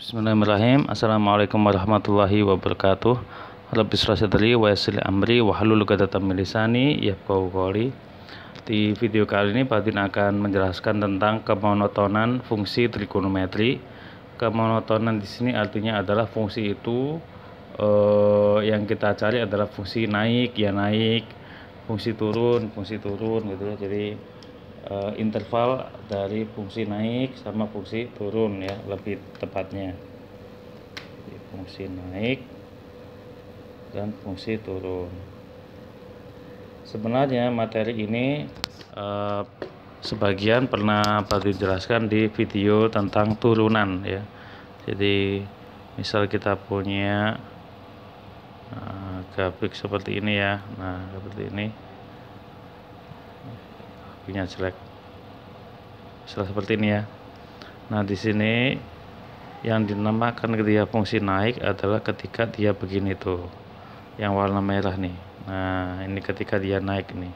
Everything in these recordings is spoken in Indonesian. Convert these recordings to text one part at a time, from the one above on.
Bismillahirrahmanirrahim. Assalamualaikum warahmatullahi wabarakatuh. Rabbi shrah sadri wa yassir li amri wahlul 'uqdatam min lisani yafqahu qawli. Di video kali ini Pak Din akan menjelaskan tentang kemonotonan fungsi trigonometri. Kemonotonan di sini artinya adalah fungsi itu yang kita cari adalah fungsi naik ya naik, fungsi turun gitu ya. Jadi interval dari fungsi naik sama fungsi turun ya, lebih tepatnya. Jadi, fungsi naik dan fungsi turun. Sebenarnya materi ini sebagian pernah Pak jelaskan di video tentang turunan ya. Jadi misal kita punya grafik seperti ini ya. Nah, seperti ini. Punya jelek. Seperti ini ya. Nah, di sini yang dinamakan ketika fungsi naik adalah ketika dia begini tuh. Yang warna merah nih. Nah, ini ketika dia naik nih.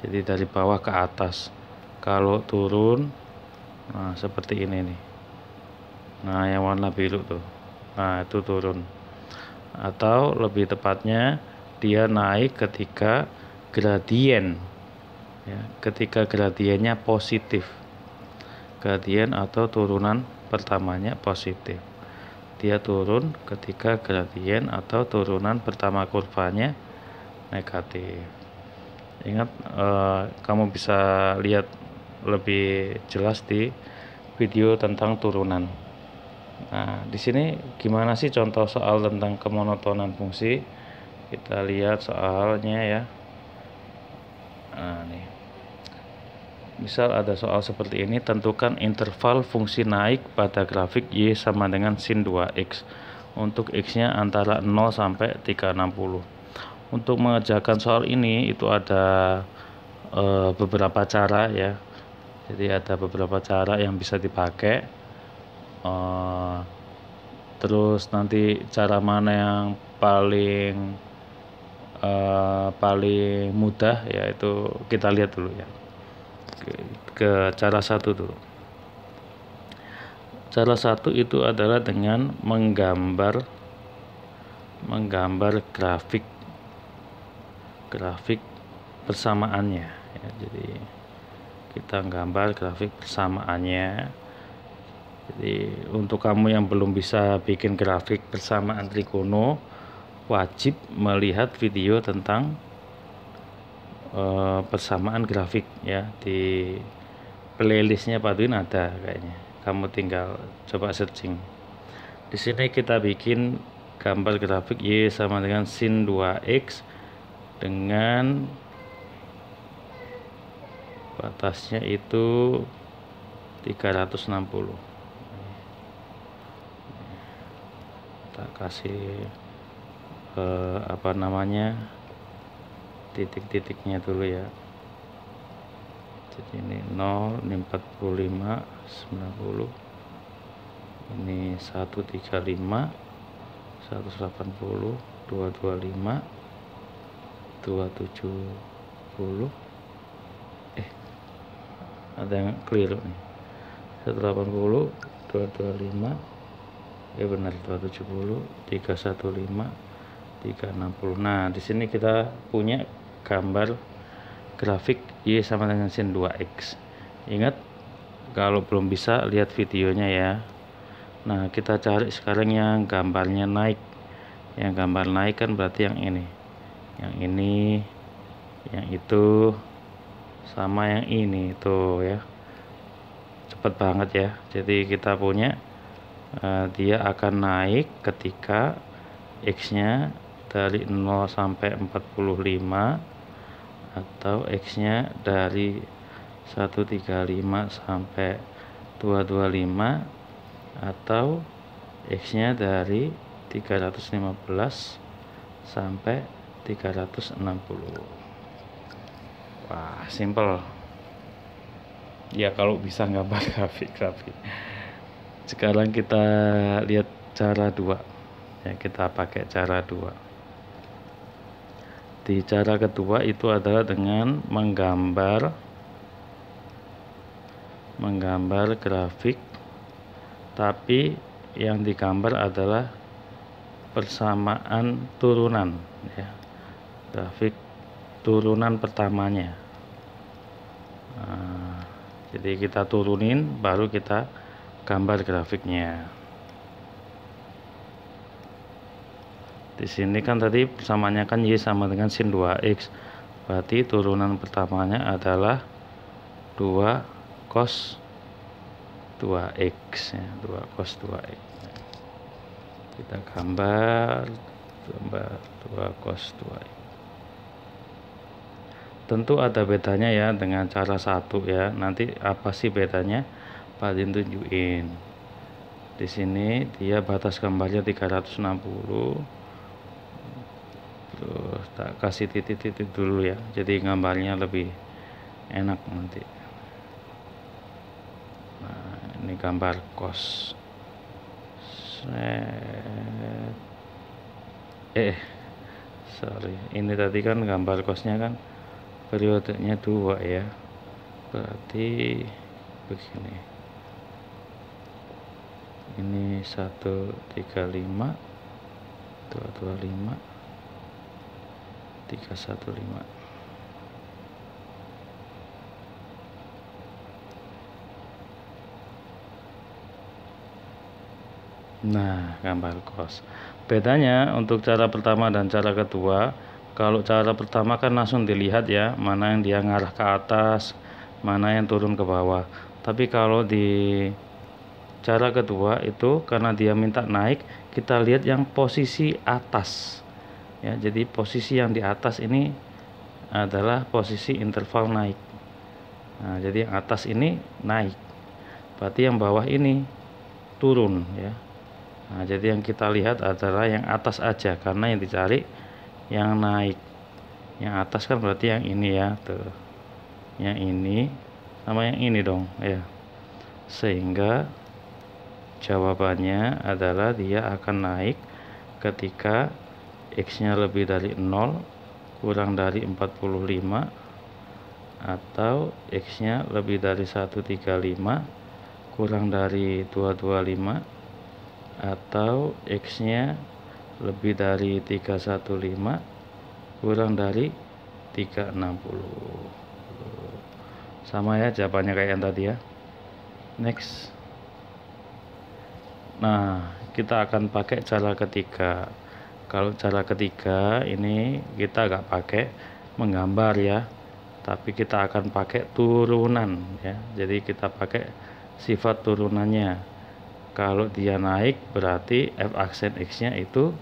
Jadi dari bawah ke atas. Kalau turun, nah seperti ini nih. Nah, yang warna biru tuh. Nah, itu turun. Atau lebih tepatnya dia naik ketika gradien ya, ketika gradiennya positif. Gradien atau turunan pertamanya positif. Dia turun ketika gradien atau turunan pertama kurvanya negatif. Ingat, kamu bisa lihat lebih jelas di video tentang turunan. Nah, di sini gimana sih contoh soal tentang kemonotonan fungsi? Kita lihat soalnya ya. Nah, nih. Misal ada soal seperti ini, tentukan interval fungsi naik pada grafik Y sama dengan sin 2X. Untuk X-nya antara 0 sampai 360. Untuk mengerjakan soal ini itu ada beberapa cara ya. Jadi ada beberapa cara yang bisa dipakai. Terus nanti cara mana yang paling mudah ya, itu kita lihat dulu ya. Ke cara satu dulu. Cara satu itu adalah dengan menggambar grafik persamaannya ya. Jadi kita gambar grafik persamaannya. Jadi untuk kamu yang belum bisa bikin grafik persamaan trigono, wajib melihat video tentang persamaan grafik ya. Di playlistnya Pak Din ada kayaknya. Kamu tinggal coba searching. Di sini kita bikin gambar grafik Y sama dengan sin 2X dengan batasnya itu 360. Kita kasih titik-titiknya dulu ya. Jadi ini 0, ini 45, 90, ini 135, 180, 225, 270, ada yang keliru nih, 180, 225, benar 270, 315, 360. Nah, di sini kita punya gambar grafik Y sama dengan sin 2X. Ingat, kalau belum bisa lihat videonya ya. Nah, kita cari sekarang yang gambarnya naik. Yang gambar naik kan berarti yang ini. Yang ini, yang itu, sama yang ini tuh ya. Cepet banget ya. Jadi kita punya dia akan naik ketika X-nya dari 0 sampai 45 atau X-nya dari 135 sampai 225 atau X-nya dari 315 sampai 360. Wah, simple. Ya kalau bisa gambar grafik. Sekarang kita lihat cara 2. Ya, kita pakai cara 2. Di cara kedua itu adalah dengan menggambar grafik, tapi yang digambar adalah persamaan turunan ya, grafik turunan pertamanya. Nah, jadi kita turunin baru kita gambar grafiknya. Di sini kan tadi persamaannya kan Y sama dengan sin 2X, berarti turunan pertamanya adalah 2 cos 2X ya, 2 cos 2X. Kita gambar 2 cos 2X. Tentu ada bedanya ya dengan cara satu ya. Nanti apa sih bedanya? Pak Din tunjukin. Di sini dia batas gambarnya 360. Terus tak kasih titik-titik dulu ya, jadi gambarnya lebih enak nanti. Nah, ini gambar cos. Sorry, ini tadi kan gambar cosnya kan periodenya 2 ya, berarti begini. Ini 135, 225, 315. Nah, gambar cos. Bedanya untuk cara pertama dan cara kedua, kalau cara pertama kan langsung dilihat ya, mana yang dia ngarah ke atas, mana yang turun ke bawah. Tapi kalau di cara kedua itu karena dia minta naik, kita lihat yang posisi atas. Ya, jadi posisi yang di atas ini adalah posisi interval naik. Nah, jadi yang atas ini naik, berarti yang bawah ini turun ya. Nah, jadi yang kita lihat adalah yang atas aja, karena yang dicari yang naik. Yang atas kan berarti yang ini ya, tuh. Yang ini sama yang ini dong ya. Sehingga jawabannya adalah dia akan naik ketika X-nya lebih dari 0 kurang dari 45, atau X-nya lebih dari 135 kurang dari 225, atau X-nya lebih dari 315 kurang dari 360. Sama ya jawabannya kayak yang tadi ya. Next. Nah, kita akan pakai cara ketiga. Kalau cara ketiga ini kita nggak pakai menggambar ya, tapi kita akan pakai turunan ya. Jadi kita pakai sifat turunannya. Kalau dia naik berarti f aksen x-nya itu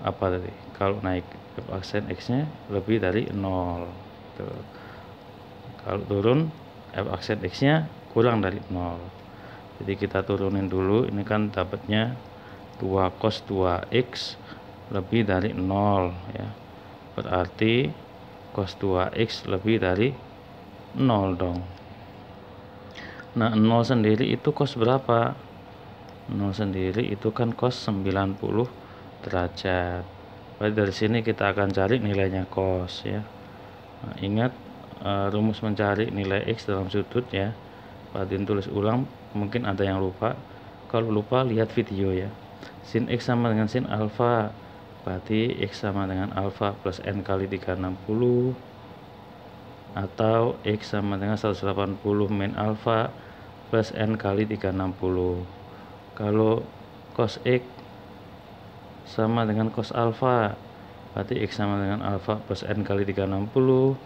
apa tadi? Kalau naik f aksen x-nya lebih dari 0. Tuh. Kalau turun f aksen x-nya kurang dari 0. Jadi kita turunin dulu, ini kan dapatnya 2 cos 2x lebih dari 0 ya. Berarti cos 2x lebih dari 0 dong. Nah, 0 sendiri itu cos berapa? 0 sendiri itu kan cos 90 derajat. Berarti dari sini kita akan cari nilainya cos ya. Nah, ingat rumus mencari nilai x dalam sudut ya. Pak Din tulis ulang, mungkin ada yang lupa. Kalau lupa lihat video ya. Sin x sama dengan sin alfa, berarti x sama dengan alfa plus n kali 360, atau x sama dengan 180 min alfa plus n kali 360. Kalau cos x sama dengan cos alfa, berarti x sama dengan alfa plus n kali 360,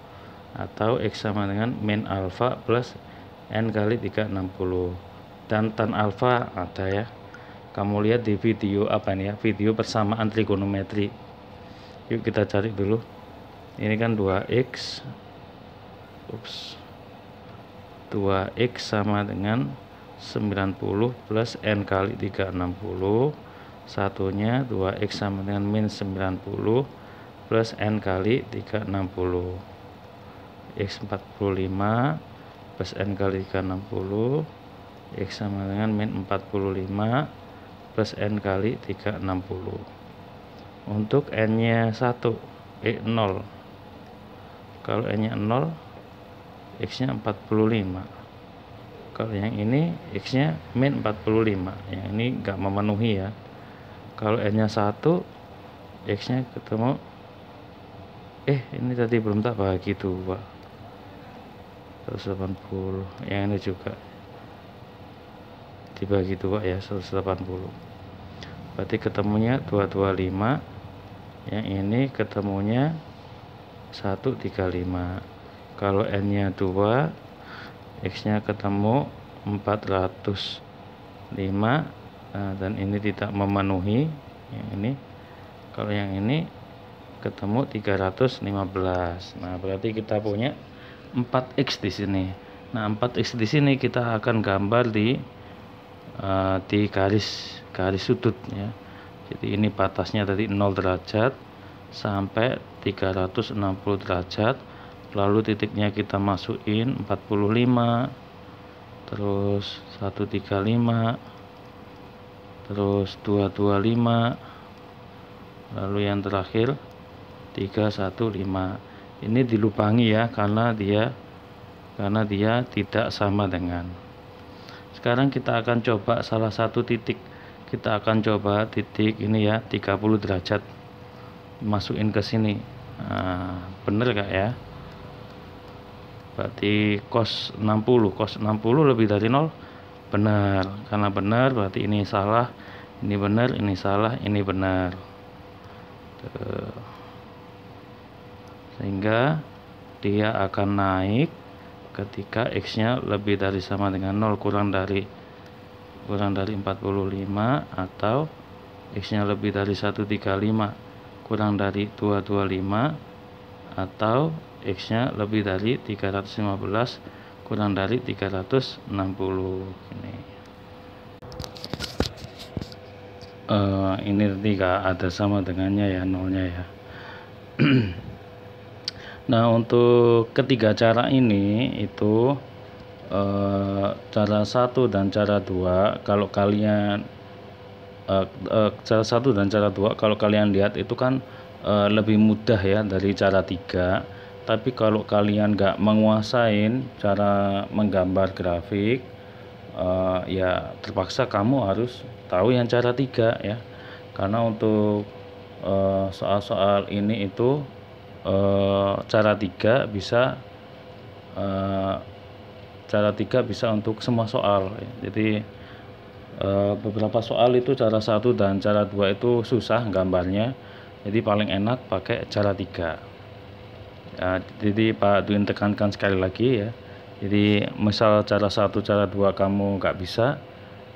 atau x sama dengan min alfa plus n kali 360. Dan tan alfa ada ya. Kamu lihat di video apa nih ya, video persamaan trigonometri. Yuk kita cari dulu. Ini kan 2x 2x sama dengan 90 plus n kali 360. Satunya 2x sama dengan min 90 plus n kali 360. X 45 plus n kali 360. X sama dengan min 45 plus n kali 360. Untuk n nya 1 0. Kalau n nya 0, x nya 45. Kalau yang ini X nya min 45, yang ini nggak memenuhi ya. Kalau N nya 1, X nya ketemu, ini tadi belum tak bagi 2, 180, yang ini juga dibagi 2 ya, 180, berarti ketemunya 225, yang ini ketemunya 135. Kalau N nya 2, X nya ketemu 405, dan ini tidak memenuhi yang ini. Kalau yang ini ketemu 315. Nah, berarti kita punya 4x di sini. Nah, 4x di sini kita akan gambar di garis sudut ya. Jadi ini batasnya tadi 0 derajat sampai 360 derajat. Lalu titiknya kita masukin 45, terus 135, terus 225, lalu yang terakhir 315. Ini dilubangi ya, karena dia tidak sama dengan. Sekarang kita akan coba salah satu titik. Kita akan coba titik ini ya, 30 derajat, masukin ke sini. Nah, bener gak ya? Berarti cos 60 lebih dari 0 benar. Karena benar berarti ini salah, ini benar, ini salah, ini benar. Sehingga dia akan naik ketika X nya lebih dari sama dengan 0, kurang dari 45, atau X nya lebih dari 135 kurang dari 225, atau X nya lebih dari 315 kurang dari 360. Ini nanti gak ada sama dengannya ya, nolnya ya. Nah, untuk ketiga cara ini itu cara 1 dan cara 2, kalau kalian cara 1 dan cara 2 kalau kalian lihat itu kan lebih mudah ya dari cara 3. Tapi kalau kalian nggak menguasain cara menggambar grafik, ya terpaksa kamu harus tahu yang cara 3 ya. Karena untuk soal-soal ini itu cara 3 bisa untuk semua soal ya. Jadi beberapa soal itu cara 1 dan cara 2 itu susah gambarnya, jadi paling enak pakai cara 3 ya. Jadi Pak Duin tekankan sekali lagi ya, jadi misal cara 1 cara 2 kamu nggak bisa,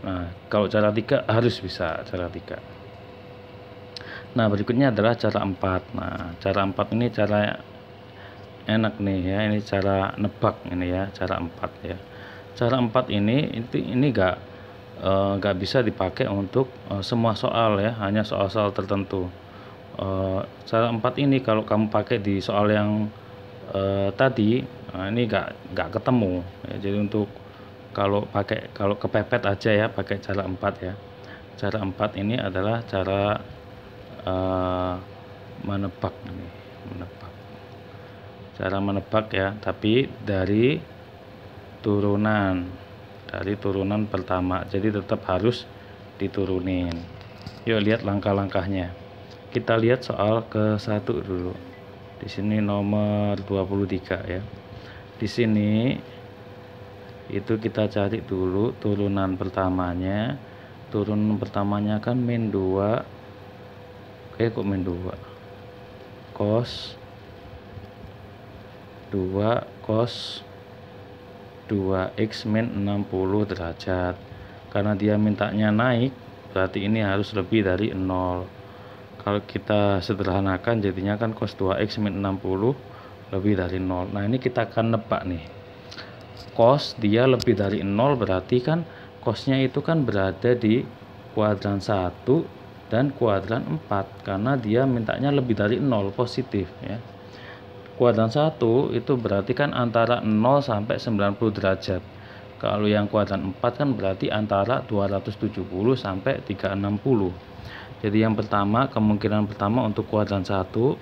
nah kalau cara 3 harus bisa cara 3. Nah, berikutnya adalah cara 4. Nah, cara 4 ini cara enak nih ya, ini cara nebak ini ya, cara 4 ya. Cara 4 ini nggak bisa dipakai untuk semua soal ya, hanya soal-soal tertentu. Cara 4 ini kalau kamu pakai di soal yang tadi, nah ini nggak ketemu ya. Jadi untuk kalau kepepet aja ya pakai cara 4 ya. Cara 4 ini adalah cara menebak ini, cara menebak ya, tapi dari turunan pertama, jadi tetap harus diturunin. Yuk lihat langkah-langkahnya. Kita lihat soal ke-1 dulu. Di sini nomor 23 ya. Di sini itu kita cari dulu turunan pertamanya. Turunan pertamanya kan min 2. Kok min 2? Cos 2 cos 2x min 60 derajat. Karena dia mintanya naik, berarti ini harus lebih dari 0. Kalau kita sederhanakan jadinya kan cos 2x min 60 lebih dari 0. Nah, ini kita akan nebak nih. Cos dia lebih dari 0 berarti kan cosnya itu kan berada di kuadran 1 dan kuadran 4, karena dia mintanya lebih dari 0, positif ya. Kuadran 1 itu berarti kan antara 0 sampai 90 derajat. Kalau yang kuadran 4 kan berarti antara 270 sampai 360. Jadi yang pertama, kemungkinan pertama untuk kuadran 1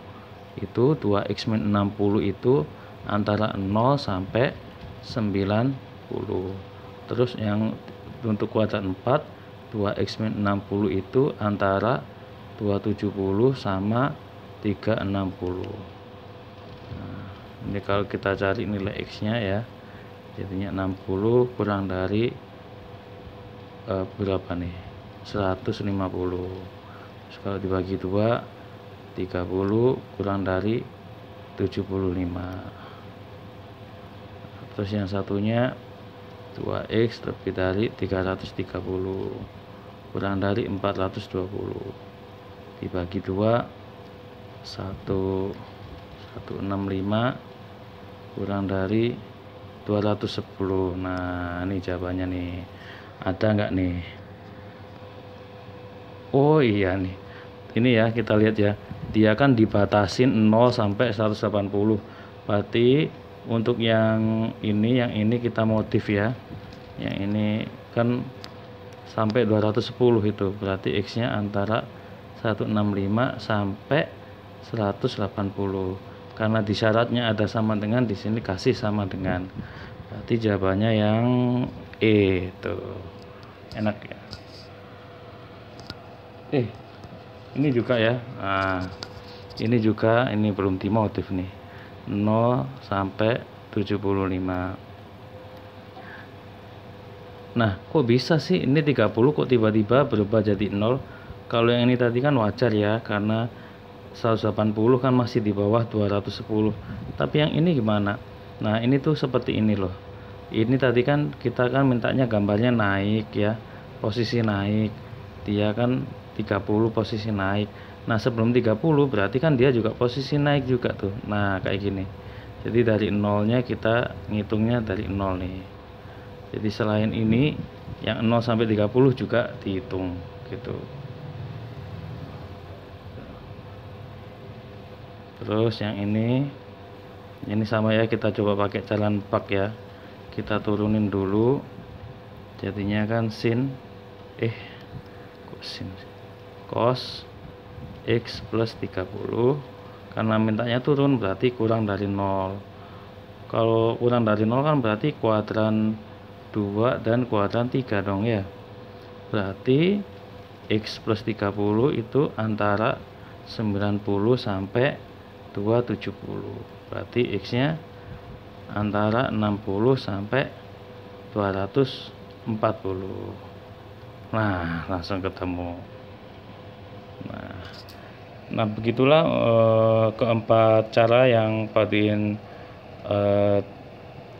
itu 2x min 60 itu antara 0 sampai 90. Terus yang untuk kuadran 4, 2x min 60 itu antara 270 sama 360. Nah, ini kalau kita cari nilai x nya ya, jadinya 60 kurang dari berapa nih, 150. Terus kalau dibagi 2, 30 kurang dari 75. Terus yang satunya 2x lebih dari 330 kurang dari 420 dibagi 2, 165 kurang dari 210. Nah, ini jawabannya nih. Ada nggak nih? Oh iya nih. Ini ya, kita lihat ya. Dia kan dibatasin 0 sampai 180. Berarti untuk yang ini kita modif ya. Yang ini kan sampai 210 itu. Berarti x-nya antara 165 sampai 180. Karena di syaratnya ada sama dengan, di sini kasih sama dengan. Berarti jawabannya yang E tuh. Enak ya. Ini juga ya. Nah, ini juga, ini belum dimotif nih. 0 sampai 75. Nah, kok bisa sih ini 30 kok tiba-tiba berubah jadi 0? Kalau yang ini tadi kan wajar ya, karena 180 kan masih di bawah 210. Tapi yang ini gimana? Nah, ini tuh seperti ini loh. Ini tadi kan kita kan mintanya gambarnya naik ya, posisi naik. Dia kan 30 posisi naik. Nah, sebelum 30 berarti kan dia juga posisi naik juga tuh. Nah, kayak gini. Jadi dari nolnya kita ngitungnya dari 0 nih. Jadi selain ini yang 0 sampai 30 juga dihitung gitu. Terus yang ini sama ya, kita coba pakai jalan pak ya. Kita turunin dulu. Jadinya kan sin cos x plus 30. Karena mintanya turun berarti kurang dari 0. Kalau kurang dari 0 kan berarti kuadran 2 dan kuadran 3 dong ya. Berarti x plus 30 itu antara 90 sampai 270. Berarti x nya antara 60 sampai 240. Nah, langsung ketemu. Nah begitulah keempat cara yang Pak Din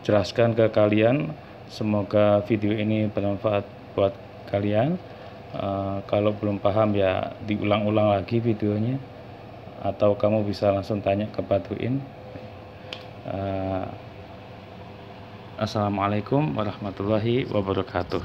jelaskan ke kalian. Semoga video ini bermanfaat buat kalian. Kalau belum paham ya diulang-ulang lagi videonya, atau kamu bisa langsung tanya ke Pak Din. Assalamualaikum warahmatullahi wabarakatuh.